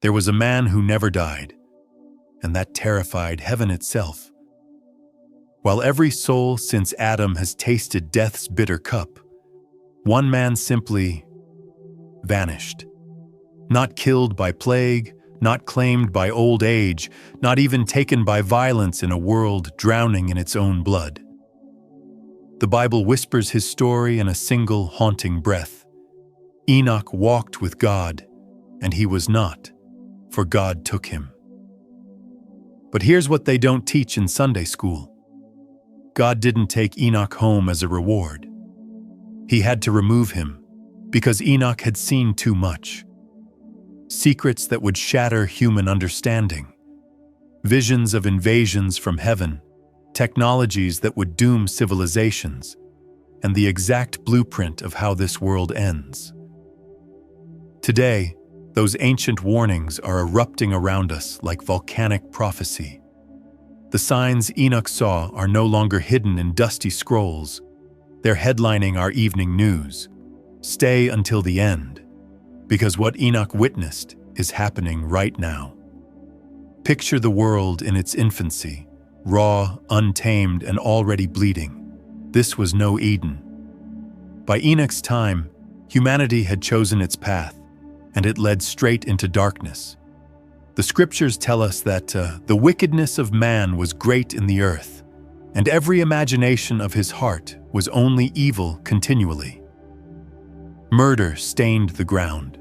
There was a man who never died, and that terrified heaven itself. While every soul since Adam has tasted death's bitter cup, one man simply vanished. Not killed by plague, not claimed by old age, not even taken by violence in a world drowning in its own blood. The Bible whispers his story in a single haunting breath. Enoch walked with God, and he was not, for God took him. But here's what they don't teach in Sunday school. God didn't take Enoch home as a reward. He had to remove him, because Enoch had seen too much. Secrets that would shatter human understanding. Visions of invasions from heaven, technologies that would doom civilizations, and the exact blueprint of how this world ends. Today, those ancient warnings are erupting around us like volcanic prophecy. The signs Enoch saw are no longer hidden in dusty scrolls. They're headlining our evening news. Stay until the end, because what Enoch witnessed is happening right now. Picture the world in its infancy, raw, untamed, and already bleeding. This was no Eden. By Enoch's time, humanity had chosen its path, and it led straight into darkness. The scriptures tell us that the wickedness of man was great in the earth, and every imagination of his heart was only evil continually. Murder stained the ground.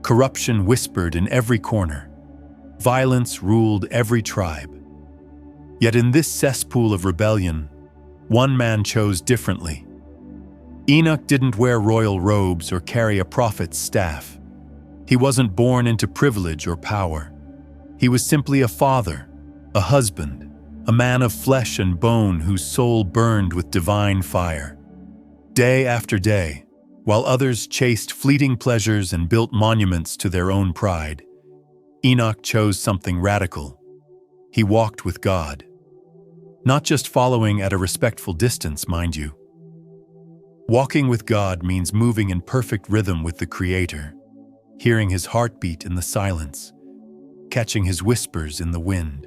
Corruption whispered in every corner. Violence ruled every tribe. Yet in this cesspool of rebellion, one man chose differently. Enoch didn't wear royal robes or carry a prophet's staff. He wasn't born into privilege or power. He was simply a father, a husband, a man of flesh and bone whose soul burned with divine fire. Day after day, while others chased fleeting pleasures and built monuments to their own pride, Enoch chose something radical. He walked with God. Not just following at a respectful distance, mind you. Walking with God means moving in perfect rhythm with the Creator, hearing His heartbeat in the silence, catching His whispers in the wind.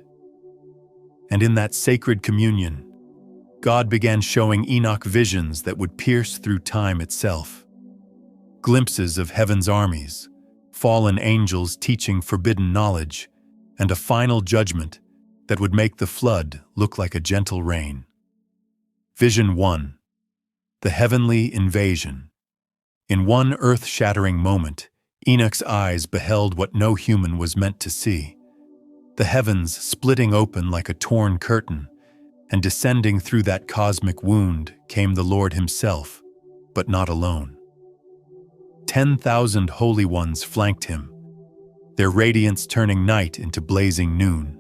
And in that sacred communion, God began showing Enoch visions that would pierce through time itself. Glimpses of heaven's armies, fallen angels teaching forbidden knowledge, and a final judgment that would make the flood look like a gentle rain. Vision 1. The heavenly invasion. In one earth-shattering moment, Enoch's eyes beheld what no human was meant to see. The heavens splitting open like a torn curtain, and descending through that cosmic wound came the Lord Himself, but not alone. 10,000 holy ones flanked Him, their radiance turning night into blazing noon.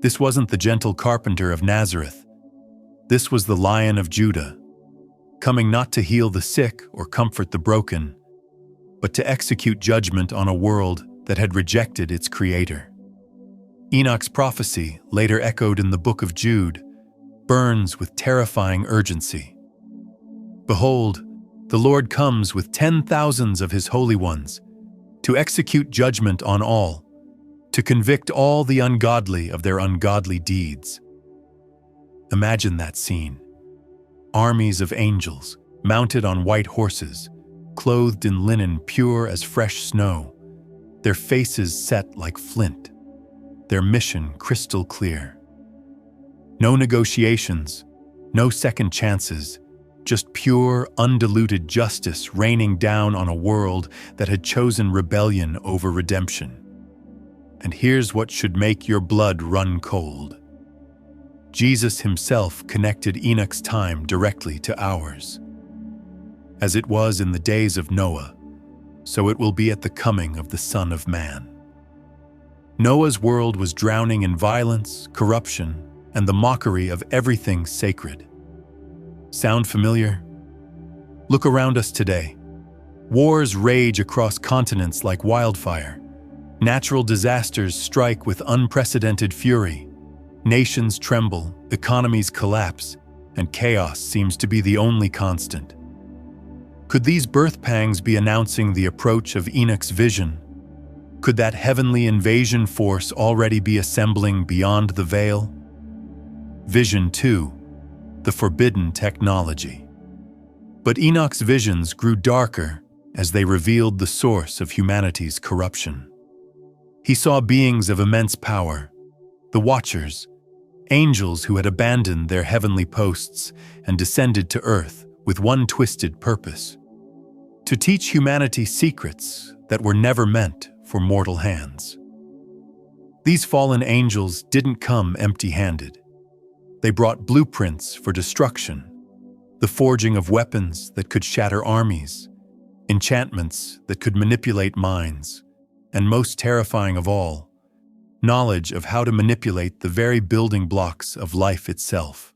This wasn't the gentle carpenter of Nazareth. This was the Lion of Judah, coming not to heal the sick or comfort the broken, but to execute judgment on a world that had rejected its Creator. Enoch's prophecy, later echoed in the Book of Jude, burns with terrifying urgency. Behold, the Lord comes with 10,000s of His holy ones, to execute judgment on all, to convict all the ungodly of their ungodly deeds. Imagine that scene. Armies of angels, mounted on white horses, clothed in linen pure as fresh snow, their faces set like flint, their mission crystal clear. No negotiations, no second chances, just pure, undiluted justice raining down on a world that had chosen rebellion over redemption. And here's what should make your blood run cold. Jesus Himself connected Enoch's time directly to ours. As it was in the days of Noah, so it will be at the coming of the Son of Man. Noah's world was drowning in violence, corruption, and the mockery of everything sacred. Sound familiar? Look around us today. Wars rage across continents like wildfire. Natural disasters strike with unprecedented fury. Nations tremble, economies collapse, and chaos seems to be the only constant. Could these birth pangs be announcing the approach of Enoch's vision? Could that heavenly invasion force already be assembling beyond the veil? Vision 2. The forbidden technology. But Enoch's visions grew darker as they revealed the source of humanity's corruption. He saw beings of immense power, the Watchers, angels who had abandoned their heavenly posts and descended to earth with one twisted purpose: to teach humanity secrets that were never meant for mortal hands. These fallen angels didn't come empty-handed. They brought blueprints for destruction, the forging of weapons that could shatter armies, enchantments that could manipulate minds, and most terrifying of all, knowledge of how to manipulate the very building blocks of life itself.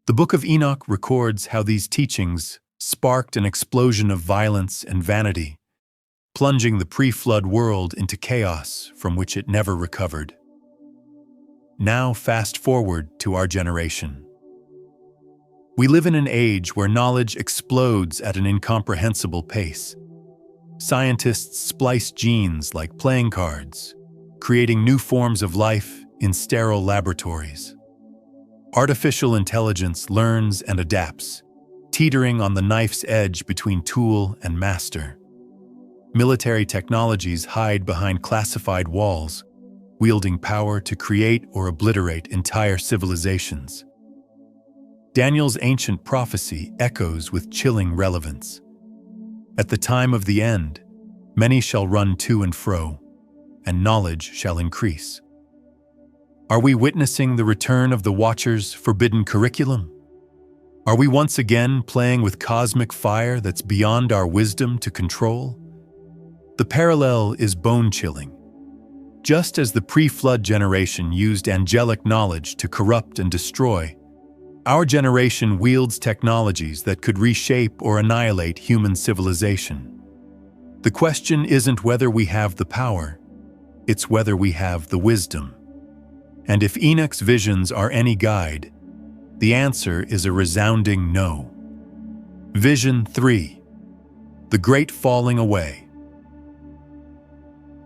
The Book of Enoch records how these teachings sparked an explosion of violence and vanity, plunging the pre-flood world into chaos from which it never recovered. Now fast forward to our generation. We live in an age where knowledge explodes at an incomprehensible pace. Scientists splice genes like playing cards, creating new forms of life in sterile laboratories. Artificial intelligence learns and adapts, teetering on the knife's edge between tool and master. Military technologies hide behind classified walls, wielding power to create or obliterate entire civilizations. Daniel's ancient prophecy echoes with chilling relevance. At the time of the end, many shall run to and fro, and knowledge shall increase. Are we witnessing the return of the Watcher's forbidden curriculum? Are we once again playing with cosmic fire that's beyond our wisdom to control? The parallel is bone-chilling. Just as the pre-flood generation used angelic knowledge to corrupt and destroy, our generation wields technologies that could reshape or annihilate human civilization. The question isn't whether we have the power, it's whether we have the wisdom. And if Enoch's visions are any guide, the answer is a resounding no. Vision 3. The Great Falling Away.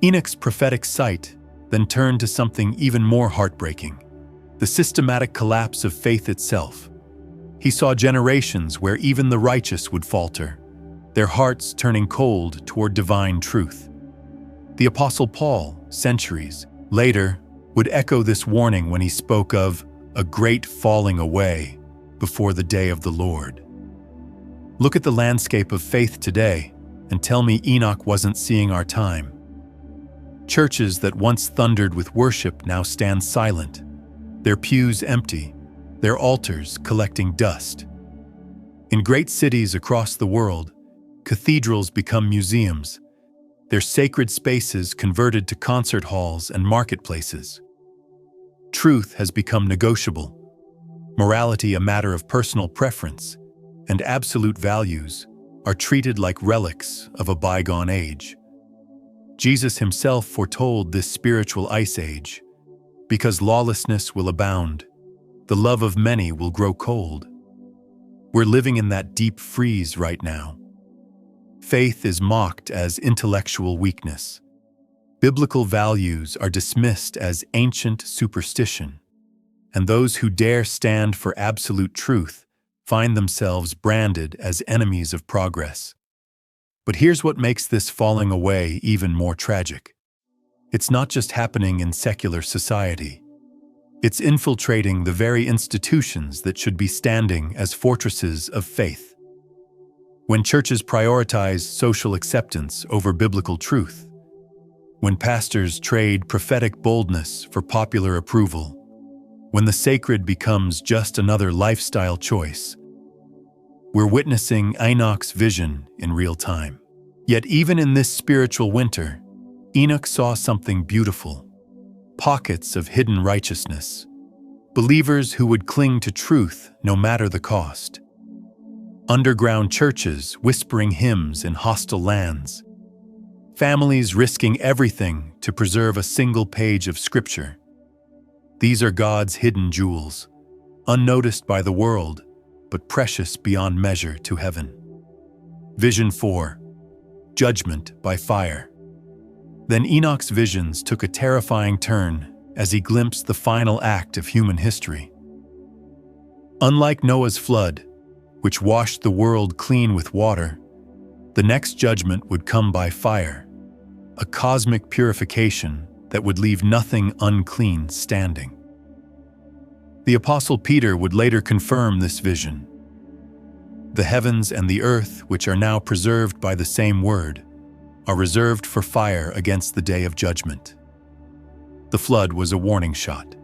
Enoch's prophetic sight then turned to something even more heartbreaking: the systematic collapse of faith itself. He saw generations where even the righteous would falter, their hearts turning cold toward divine truth. The Apostle Paul, centuries later, would echo this warning when he spoke of a great falling away before the day of the Lord. Look at the landscape of faith today and tell me Enoch wasn't seeing our time. Churches that once thundered with worship now stand silent, their pews empty, their altars collecting dust. In great cities across the world, cathedrals become museums, their sacred spaces converted to concert halls and marketplaces. Truth has become negotiable, morality a matter of personal preference, and absolute values are treated like relics of a bygone age. Jesus himself foretold this spiritual ice age. Because lawlessness will abound, the love of many will grow cold. We're living in that deep freeze right now. Faith is mocked as intellectual weakness. Biblical values are dismissed as ancient superstition, and those who dare stand for absolute truth find themselves branded as enemies of progress. But here's what makes this falling away even more tragic. It's not just happening in secular society. It's infiltrating the very institutions that should be standing as fortresses of faith. When churches prioritize social acceptance over biblical truth, when pastors trade prophetic boldness for popular approval, when the sacred becomes just another lifestyle choice, we're witnessing Enoch's vision in real time. Yet even in this spiritual winter, Enoch saw something beautiful: pockets of hidden righteousness, believers who would cling to truth no matter the cost, underground churches whispering hymns in hostile lands, families risking everything to preserve a single page of Scripture. These are God's hidden jewels, unnoticed by the world, but precious beyond measure to heaven. Vision 4. Judgment by fire. Then Enoch's visions took a terrifying turn as he glimpsed the final act of human history. Unlike Noah's flood, which washed the world clean with water, the next judgment would come by fire, a cosmic purification that would leave nothing unclean standing. The Apostle Peter would later confirm this vision. The heavens and the earth, which are now preserved by the same word, are reserved for fire against the day of judgment. The flood was a warning shot,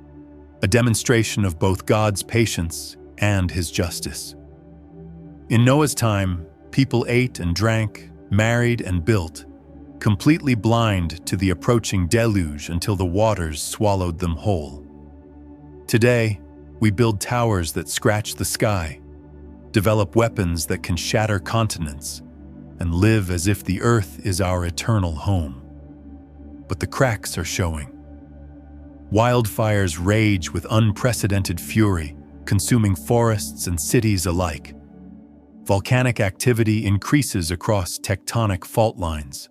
a demonstration of both God's patience and his justice. In Noah's time, people ate and drank, married and built, completely blind to the approaching deluge until the waters swallowed them whole. Today, we build towers that scratch the sky, develop weapons that can shatter continents, and live as if the earth is our eternal home. But the cracks are showing. Wildfires rage with unprecedented fury, consuming forests and cities alike. Volcanic activity increases across tectonic fault lines.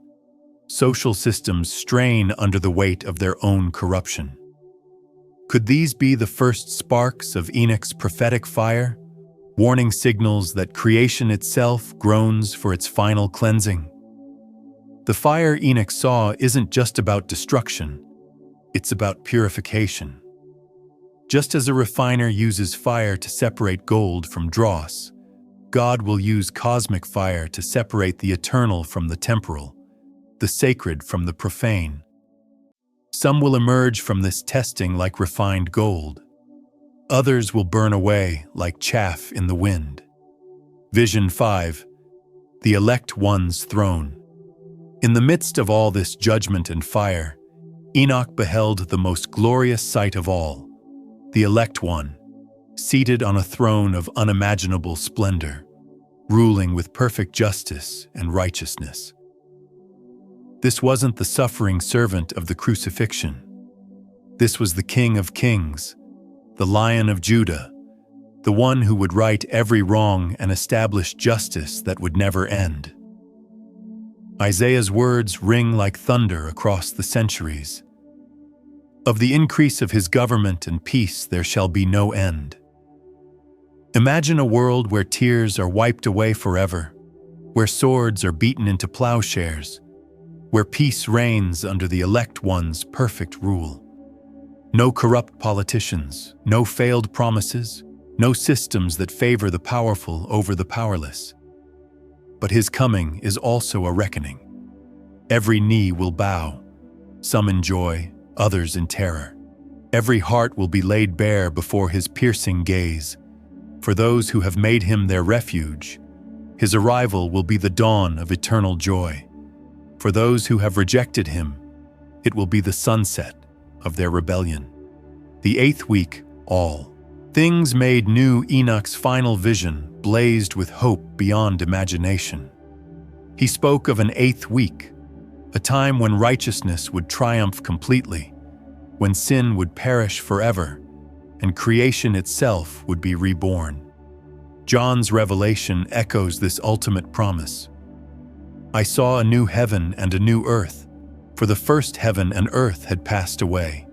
Social systems strain under the weight of their own corruption. Could these be the first sparks of Enoch's prophetic fire, warning signals that creation itself groans for its final cleansing? The fire Enoch saw isn't just about destruction, it's about purification. Just as a refiner uses fire to separate gold from dross, God will use cosmic fire to separate the eternal from the temporal, the sacred from the profane. Some will emerge from this testing like refined gold. Others will burn away like chaff in the wind. Vision 5. The Elect One's Throne. In the midst of all this judgment and fire, Enoch beheld the most glorious sight of all, the Elect One, seated on a throne of unimaginable splendor, ruling with perfect justice and righteousness. This wasn't the suffering servant of the crucifixion. This was the King of Kings, the Lion of Judah, the one who would right every wrong and establish justice that would never end. Isaiah's words ring like thunder across the centuries. Of the increase of his government and peace there shall be no end. Imagine a world where tears are wiped away forever, where swords are beaten into plowshares, where peace reigns under the Elect One's perfect rule. No corrupt politicians, no failed promises, no systems that favor the powerful over the powerless. But his coming is also a reckoning. Every knee will bow, some in joy, others in terror. Every heart will be laid bare before his piercing gaze. For those who have made him their refuge, his arrival will be the dawn of eternal joy. For those who have rejected him, it will be the sunset of their rebellion. The 8th week, all things made new. Enoch's final vision blazed with hope beyond imagination. He spoke of an 8th week, a time when righteousness would triumph completely, when sin would perish forever, and creation itself would be reborn. John's revelation echoes this ultimate promise. I saw a new heaven and a new earth, for the first heaven and earth had passed away.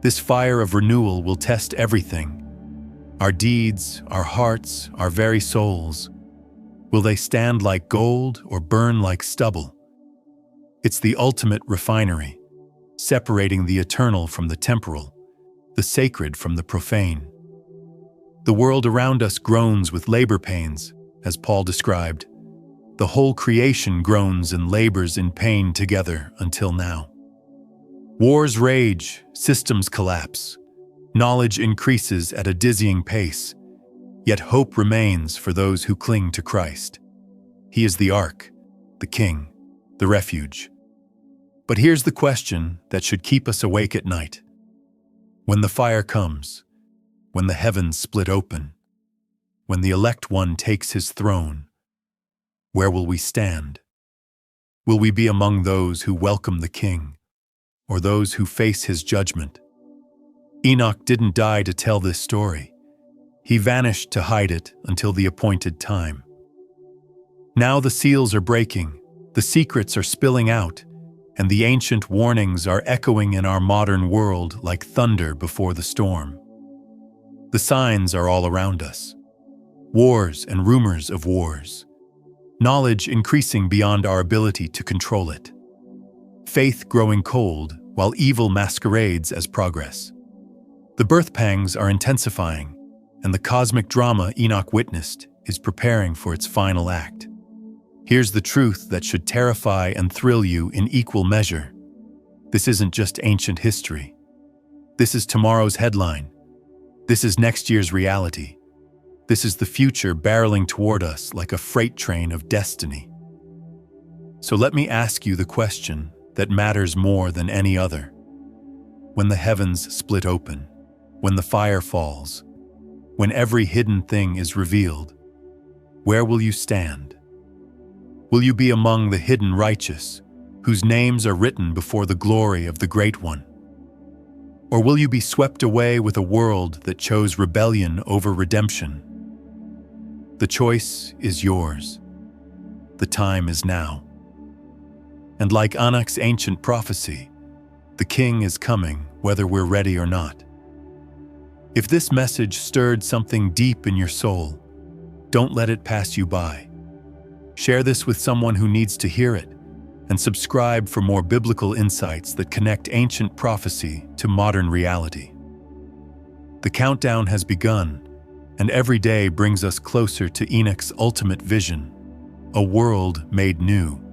This fire of renewal will test everything, our deeds, our hearts, our very souls. Will they stand like gold or burn like stubble? It's the ultimate refinery, separating the eternal from the temporal, the sacred from the profane. The world around us groans with labor pains, as Paul described. The whole creation groans and labors in pain together until now. Wars rage, systems collapse, knowledge increases at a dizzying pace, yet hope remains for those who cling to Christ. He is the ark, the king, the refuge. But here's the question that should keep us awake at night. When the fire comes, when the heavens split open, when the Elect One takes his throne, where will we stand? Will we be among those who welcome the King, or those who face his judgment? Enoch didn't die to tell this story. He vanished to hide it until the appointed time. Now the seals are breaking, the secrets are spilling out, and the ancient warnings are echoing in our modern world like thunder before the storm. The signs are all around us. Wars and rumors of wars. Knowledge increasing beyond our ability to control it. Faith growing cold while evil masquerades as progress. The birth pangs are intensifying, and the cosmic drama Enoch witnessed is preparing for its final act. Here's the truth that should terrify and thrill you in equal measure. This isn't just ancient history. This is tomorrow's headline. This is next year's reality. This is the future barreling toward us like a freight train of destiny. So let me ask you the question that matters more than any other. When the heavens split open, when the fire falls, when every hidden thing is revealed, where will you stand? Will you be among the hidden righteous, whose names are written before the glory of the Great One? Or will you be swept away with a world that chose rebellion over redemption? The choice is yours. The time is now. And like Enoch's ancient prophecy, the King is coming whether we're ready or not. If this message stirred something deep in your soul, don't let it pass you by. Share this with someone who needs to hear it, and subscribe for more biblical insights that connect ancient prophecy to modern reality. The countdown has begun, and every day brings us closer to Enoch's ultimate vision, a world made new.